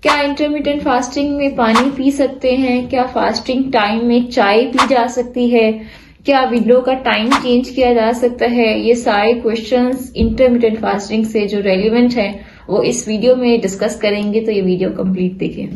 क्या intermittent fasting में पानी पी सकते हैं? क्या फास्टिंग टाइम में चाय पी जा सकती है? क्या विंडो का टाइम चेंज किया जा सकता है? ये सारे क्वेश्चंस इंटरमिटेंट फास्टिंग से जो रेलिवेंट है वो इस वीडियो में डिस्कस करेंगे, तो ये वीडियो कंप्लीट देखें।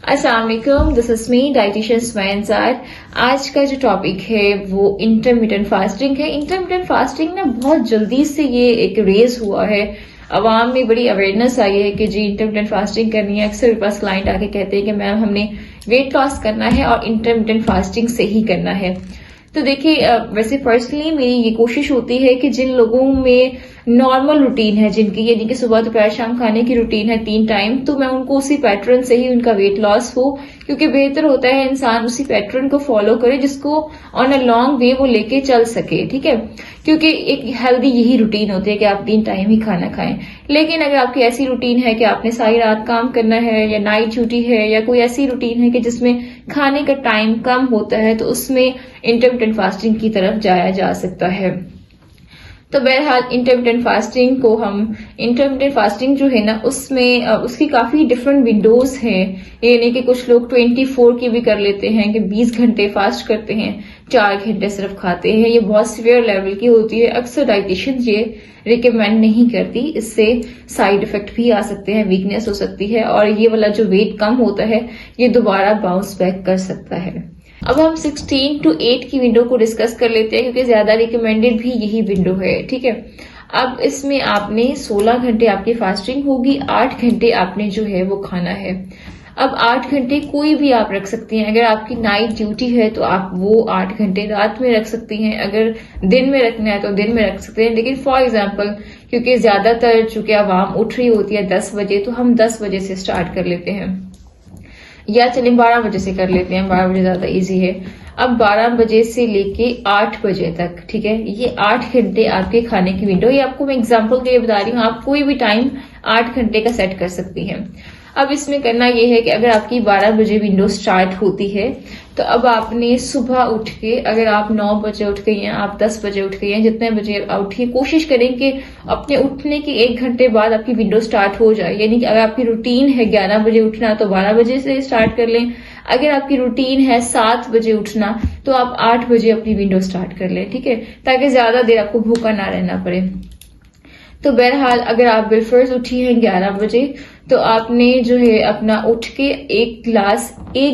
अस्सलाम वालेकुम, this is me dietitian Sumaiya Ansar. आज का जो टॉपिक है वो इंटरमिटेंट फास्टिंग है। इंटरमिटेंट फास्टिंग ना बहुत जल्दी से ये एक रेज हुआ है, अवाम में बड़ी अवेयरनेस आई है कि जी इंटरमिटेंट फास्टिंग करनी है। अक्सर मेरे पास क्लाइंट आके कहते हैं कि मैम हमने वेट लॉस करना है और इंटरमिटेंट फास्टिंग से ही करना है। तो देखिए, वैसे पर्सनली मेरी ये कोशिश होती है कि जिन लोगों में नॉर्मल रूटीन है, जिनकी यानी कि सुबह दोपहर शाम खाने की रूटीन है 3 टाइम, तो मैं उनको उसी पैटर्न से ही उनका वेट लॉस हो, क्योंकि बेहतर होता है इंसान उसी पैटर्न को फॉलो करे जिसको ऑन अ लॉन्ग वे वो लेके चल सके। ठीक है, क्योंकि एक हेल्दी यही रूटीन होती है कि आप 3 टाइम ही खाना खाएं। लेकिन अगर आपकी ऐसी रूटीन है कि आपने सारी रात काम करना है, या नाइट ड्यूटी है, या कोई ऐसी रूटीन है कि जिसमें खाने का टाइम कम होता है, तो उसमें इंटरमिटेंट फास्टिंग की तरफ जाया जा सकता है। तो बहरहाल इंटरमिटेंट फास्टिंग जो है ना, उसमें उसकी काफी डिफरेंट विंडोज हैं। यानी कि कुछ लोग 24 की भी कर लेते हैं कि 20 घंटे फास्ट करते हैं, 4 घंटे सिर्फ खाते हैं। ये बहुत सीवियर लेवल की होती है। अक्सर डाइटिशियन ये रिकमेंड नहीं करती, इससे साइड इफेक्ट भी आ सकते हैं, वीकनेस हो सकती है, और ये वाला जो वेट कम होता है ये दोबारा बाउंस बैक कर सकता है। अब हम 16 to 8 की विंडो को डिस्कस कर लेते हैं, क्योंकि ज्यादा रिकमेंडेड भी यही विंडो है। ठीक है, अब इसमें आपने 16 घंटे आपकी फास्टिंग होगी, 8 घंटे आपने जो है वो खाना है। अब 8 घंटे कोई भी आप रख सकती हैं। अगर आपकी नाइट ड्यूटी है तो आप वो 8 घंटे रात में रख सकती हैं, अगर दिन में रखना है तो दिन में रख सकते हैं। लेकिन फॉर एग्जाम्पल, क्योंकि ज्यादातर चूंकि आवाम उठ रही होती है 10 बजे, तो हम 10 बजे से स्टार्ट कर लेते हैं, या चलिए 12 बजे से कर लेते हैं, 12 बजे ज्यादा इजी है। अब 12 बजे से लेके 8 बजे तक, ठीक है, ये 8 घंटे आपके खाने की विंडो। ये आपको मैं एग्जांपल के लिए बता रही हूँ, आप कोई भी टाइम 8 घंटे का सेट कर सकती हैं। अब इसमें करना ये है कि अगर आपकी 12 बजे विंडो स्टार्ट होती है, तो अब आपने सुबह उठ के, अगर आप 9 बजे उठ गई हैं, आप 10 बजे उठ गई हैं, जितने बजे उठिए, कोशिश करें कि अपने उठने के 1 घंटे बाद आपकी विंडो स्टार्ट हो जाए। यानी कि अगर आपकी रूटीन है 11 बजे उठना, तो 12 बजे से स्टार्ट कर लें। अगर आपकी रूटीन है 7 बजे उठना, तो आप 8 बजे अपनी विंडो स्टार्ट कर लें। ठीक है, ताकि ज्यादा देर आपको भूखा ना रहना पड़े। तो बहरहाल अगर आप बिलफर्ज उठी हैं 11 बजे, तो आपने जो है अपना उठ के एक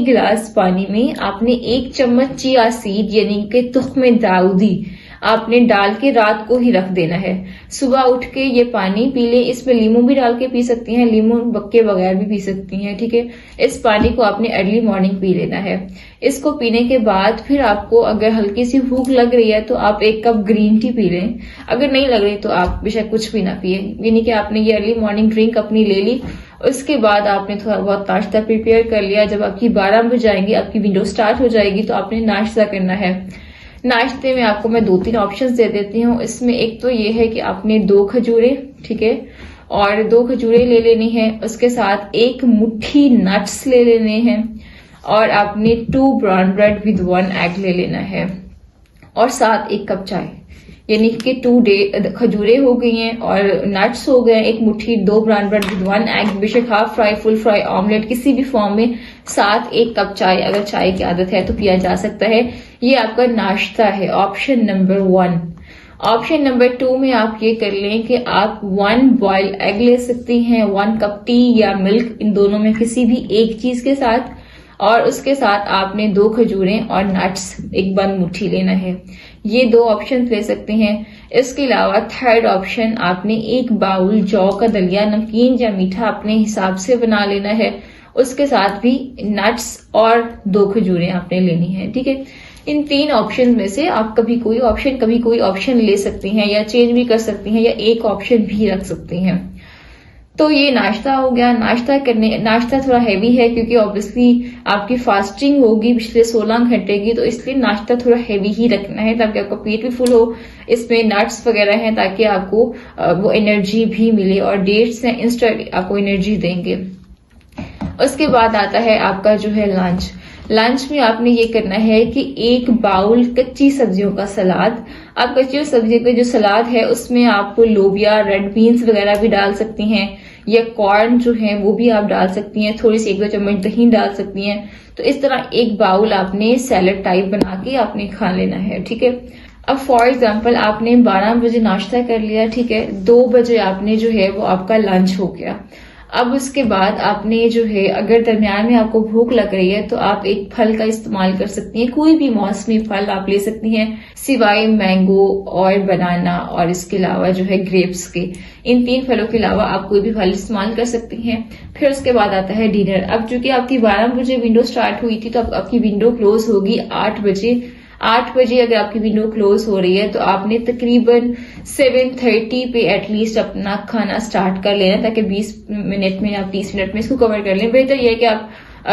गिलास पानी में आपने 1 चम्मच चिया सीड यानी कि तुख्मे दाऊदी आपने डाल के रात को ही रख देना है। सुबह उठ के ये पानी पी ले। इसमें लीमू भी डाल के पी सकती हैं, लीमू के बगैर भी पी सकती हैं। ठीक है, इस पानी को आपने अर्ली मॉर्निंग पी लेना है। इसको पीने के बाद फिर आपको अगर हल्की सी भूख लग रही है तो आप 1 कप ग्रीन टी पी लें। अगर नहीं लग रही तो आप बेशक कुछ भी ना पिए। यानी कि आपने ये अर्ली मॉर्निंग ड्रिंक अपनी ले ली। उसके बाद आपने थोड़ा बहुत नाश्ता प्रिपेयर कर लिया। जब आपकी 12 बज जाएंगी, आपकी विंडो स्टार्ट हो जाएगी, तो आपने नाश्ता करना है। नाश्ते में आपको मैं 2-3 ऑप्शंस दे देती हूँ। इसमें एक तो ये है कि आपने 2 खजूरें, ठीक है, और 2 खजूरें ले लेनी है। उसके साथ 1 मुट्ठी नट्स ले लेने हैं, और आपने 2 ब्राउन ब्रेड विद 1 एग ले लेना है, और साथ 1 कप चाय। यानी कि 2 खजूरें हो गई हैं और नट्स हो गए, 1 मुट्ठी, 2 ब्राउन ब्रेड विद 1 एग, बेशक half fry, full fry, omelette, किसी भी फॉर्म में, साथ 1 कप चाय। अगर चाय की आदत है तो पिया जा सकता है। ये आपका नाश्ता है, ऑप्शन नंबर 1। ऑप्शन नंबर 2 में आप ये कर लें कि आप 1 बॉयल एग ले सकती हैं, 1 कप टी या मिल्क, इन दोनों में किसी भी एक चीज के साथ, और उसके साथ आपने 2 खजूरें और नट्स 1 बंद मुट्ठी लेना है। ये 2 ऑप्शन ले सकते हैं। इसके अलावा थर्ड ऑप्शन, आपने 1 बाउल जौ का दलिया, नमकीन या मीठा अपने हिसाब से बना लेना है। उसके साथ भी नट्स और 2 खजूरें आपने लेनी है। ठीक है, इन 3 ऑप्शन में से आप कभी कोई ऑप्शन ले सकती हैं, या चेंज भी कर सकती हैं, या एक ऑप्शन भी रख सकती हैं। तो ये नाश्ता हो गया। नाश्ता थोड़ा हैवी है, क्योंकि ऑब्वियसली आपकी फास्टिंग होगी पिछले 16 घंटे की, तो इसलिए नाश्ता थोड़ा हैवी ही रखना है ताकि आपका पेट भी फुल हो। इसमें नट्स वगैरह हैं ताकि आपको वो एनर्जी भी मिले, और डेट्स हैं इंस्टेंट आपको एनर्जी देंगे। उसके बाद आता है आपका जो है लंच। लंच में आपने ये करना है कि 1 बाउल कच्ची सब्जियों का सलाद। आप कच्ची सब्जी का जो सलाद है उसमें आप लोबिया, रेड बीन्स वगैरह भी डाल सकती हैं, या कॉर्न जो है वो भी आप डाल सकती हैं, थोड़ी सी 1-2 चम्मच दही डाल सकती हैं। तो इस तरह एक बाउल आपने सैलेड टाइप बना के आपने खा लेना है, ठीक है। अब फॉर एग्जाम्पल आपने 12 बजे नाश्ता कर लिया, ठीक है, 2 बजे आपने जो है वो आपका लंच हो गया। अब उसके बाद आपने जो है अगर दरमियान में आपको भूख लग रही है तो आप एक फल का इस्तेमाल कर सकती हैं, कोई भी मौसमी फल आप ले सकती हैं सिवाय मैंगो और बनाना और इसके अलावा जो है ग्रेप्स के। इन 3 फलों के अलावा आप कोई भी फल इस्तेमाल कर सकती हैं। फिर उसके बाद आता है डिनर। अब चूंकि आपकी 12 बजे विंडो स्टार्ट हुई थी तो अब आपकी विंडो क्लोज होगी 8 बजे। 8 बजे अगर आपकी विंडो क्लोज हो रही है तो आपने तकरीबन 7:30 पे एटलीस्ट अपना खाना स्टार्ट कर लेना, ताकि 20 मिनट में या 30 मिनट में इसको कवर कर लें। बेहतर यह है कि आप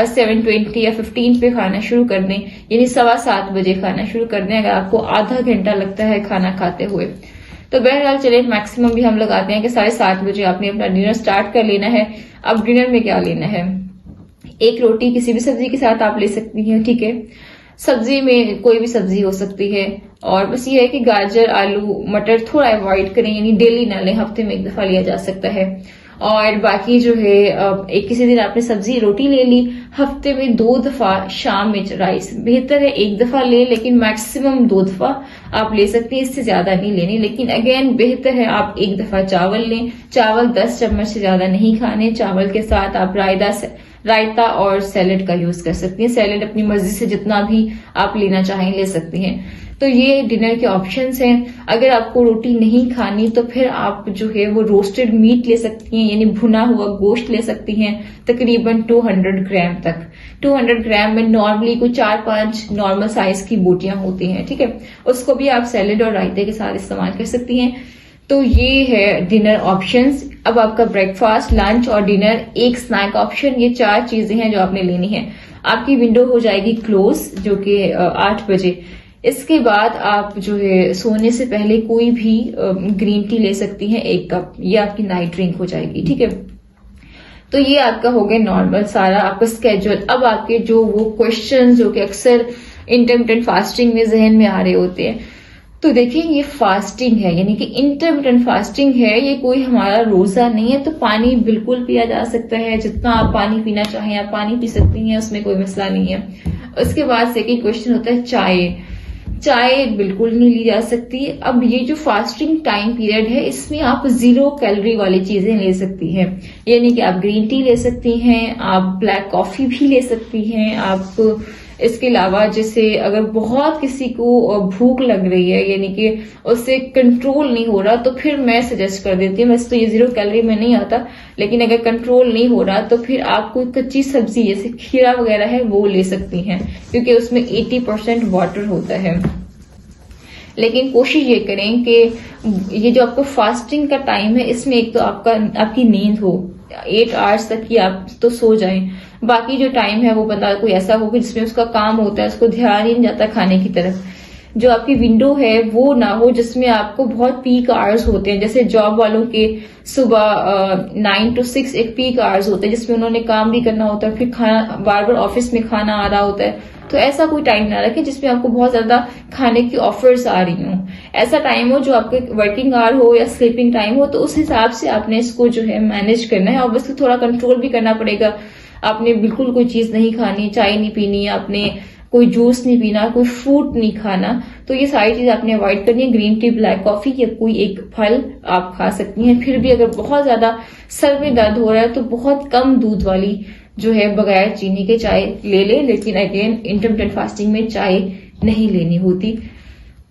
7:20 या 15 पे खाना शुरू कर दें, यानी 7:15 बजे खाना शुरू कर दें अगर आपको आधा घंटा लगता है खाना खाते हुए। तो बहरहाल चले मैक्सिमम भी हम लगाते हैं कि 7:30 बजे आपने अपना डिनर स्टार्ट कर लेना है। अब डिनर में क्या लेना है, एक रोटी किसी भी सब्जी के साथ आप ले सकती हैं, ठीक है। सब्जी में कोई भी सब्जी हो सकती है, और बस ये है कि गाजर आलू मटर थोड़ा अवॉइड करें, यानी डेली ना लें, हफ्ते में 1 दफा लिया जा सकता है। और बाकी जो है एक किसी दिन आपने सब्जी रोटी ले ली, हफ्ते में 2 दफा शाम में राइस, बेहतर है 1 दफा ले, लेकिन मैक्सिमम 2 दफा आप ले सकती हैं, इससे ज्यादा नहीं लेनी। लेकिन अगेन बेहतर है आप 1 दफा चावल लें। चावल 10 चम्मच से ज्यादा नहीं खाने। चावल के साथ आप रायता और सैलेड का यूज कर सकती हैं। सैलेड अपनी मर्जी से जितना भी आप लेना चाहें ले सकती हैं। तो ये डिनर के ऑप्शंस हैं। अगर आपको रोटी नहीं खानी तो फिर आप जो है वो रोस्टेड मीट ले सकती हैं, यानी भुना हुआ गोश्त ले सकती हैं, तकरीबन 200 ग्राम तक। 200 ग्राम में नॉर्मली कोई 4-5 नॉर्मल साइज की बोटियां होती हैं, ठीक है। उसको भी आप सैलेड और रायते के साथ इस्तेमाल कर सकती हैं। तो ये है डिनर ऑप्शंस। अब आपका ब्रेकफास्ट, लंच और डिनर, एक स्नैक ऑप्शन, ये 4 चीजें हैं जो आपने लेनी है। आपकी विंडो हो जाएगी क्लोज जो कि 8 बजे। इसके बाद आप जो है सोने से पहले कोई भी ग्रीन टी ले सकती हैं 1 कप, ये आपकी नाइट ड्रिंक हो जाएगी, ठीक है। तो ये आपका हो गया नॉर्मल सारा आपका स्केड्यूल। अब आपके जो वो क्वेश्चन जो कि अक्सर इंटरमिटेंट फास्टिंग में जहन में आ रहे होते हैं, तो देखिए ये फास्टिंग है, यानी कि इंटरमिटेंट फास्टिंग है, ये कोई हमारा रोजा नहीं है। तो पानी बिल्कुल पिया जा सकता है, जितना आप पानी पीना चाहें आप पानी पी सकती हैं, उसमें कोई मसला नहीं है। उसके बाद सेकंड क्वेश्चन होता है चाय बिल्कुल नहीं ली जा सकती। अब ये जो फास्टिंग टाइम पीरियड है इसमें आप 0 कैलोरी वाली चीजें ले सकती हैं, यानी कि आप ग्रीन टी ले सकती हैं, आप ब्लैक कॉफी भी ले सकती हैं। आप इसके अलावा जैसे अगर बहुत किसी को भूख लग रही है, यानी कि उससे कंट्रोल नहीं हो रहा, तो फिर मैं सजेस्ट कर देती हूँ, वैसे तो ये 0 कैलोरी में नहीं आता, लेकिन अगर कंट्रोल नहीं हो रहा तो फिर आप कोई कच्ची सब्जी जैसे खीरा वगैरह है वो ले सकती हैं, क्योंकि उसमें 80% वाटर होता है। लेकिन कोशिश ये करें कि ये जो आपको फास्टिंग का टाइम है इसमें एक तो आपकी नींद हो, 8 आवर्स तक की आप तो सो जाएं। बाकी जो टाइम है वो बंदा कोई ऐसा हो कि जिसमें उसका काम होता है, उसको ध्यान ही नहीं जाता खाने की तरफ। जो आपकी विंडो है वो ना हो जिसमें आपको बहुत पीक आवर्स होते हैं, जैसे जॉब वालों के सुबह 9 to 6 एक पीक आवर्स होते हैं जिसमें उन्होंने काम भी करना होता है, फिर खाना बार बार ऑफिस में खाना आ रहा होता है। तो ऐसा कोई टाइम ना रखें जिसमें आपको बहुत ज्यादा खाने की ऑफर्स आ रही हो। ऐसा टाइम हो जो आपके वर्किंग आवर हो या स्लीपिंग टाइम हो, तो उस हिसाब से आपने इसको जो है मैनेज करना है। ऑब्वियसली थोड़ा कंट्रोल भी करना पड़ेगा। आपने बिल्कुल कोई चीज नहीं खानी, चाय नहीं पीनी, आपने कोई जूस नहीं पीना, कोई फ्रूट नहीं खाना, तो ये सारी चीज आपने अवॉइड करनी है। ग्रीन टी, ब्लैक कॉफी या कोई एक फल आप खा सकती हैं। फिर भी अगर बहुत ज्यादा सर में दर्द हो रहा है तो बहुत कम दूध वाली जो है बगैर चीनी के चाय ले ले, लेकिन अगेन इंटरमिटेंट फास्टिंग में चाय नहीं लेनी होती।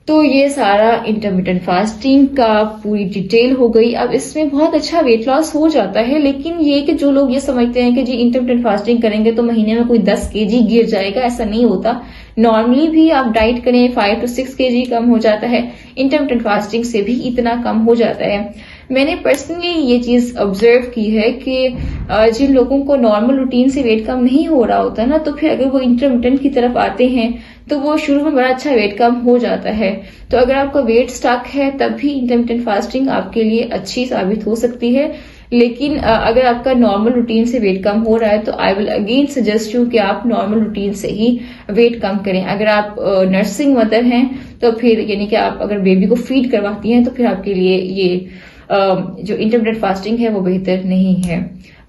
तो ये सारा इंटरमिटेंट फास्टिंग का पूरी डिटेल हो गई। अब इसमें बहुत अच्छा वेट लॉस हो जाता है, लेकिन ये कि जो लोग ये समझते हैं कि जी इंटरमिटेंट फास्टिंग करेंगे तो महीने में कोई 10 kg गिर जाएगा, ऐसा नहीं होता। नॉर्मली भी आप डाइट करें 5 to 6 kg कम हो जाता है, इंटरमिटेंट फास्टिंग से भी इतना कम हो जाता है। मैंने पर्सनली ये चीज ऑब्जर्व की है कि जिन लोगों को नॉर्मल रूटीन से वेट कम नहीं हो रहा होता ना, तो फिर अगर वो इंटरमिटेंट की तरफ आते हैं तो वो शुरू में बड़ा अच्छा वेट कम हो जाता है। तो अगर आपका वेट स्टक है तब भी इंटरमिटेंट फास्टिंग आपके लिए अच्छी साबित हो सकती है। लेकिन अगर आपका नॉर्मल रूटीन से वेट कम हो रहा है तो I will again suggest you कि आप नॉर्मल रूटीन से ही वेट कम करें। अगर आप नर्सिंग मदर हैं तो फिर यानी कि आप अगर बेबी को फीड करवाती हैं तो फिर आपके लिए ये जो इंटरमिटेंट फास्टिंग है वो बेहतर नहीं है।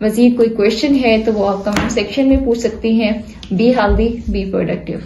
मजीद कोई क्वेश्चन है तो वो आप कमेंट सेक्शन में पूछ सकती हैं। Be healthy, be productive.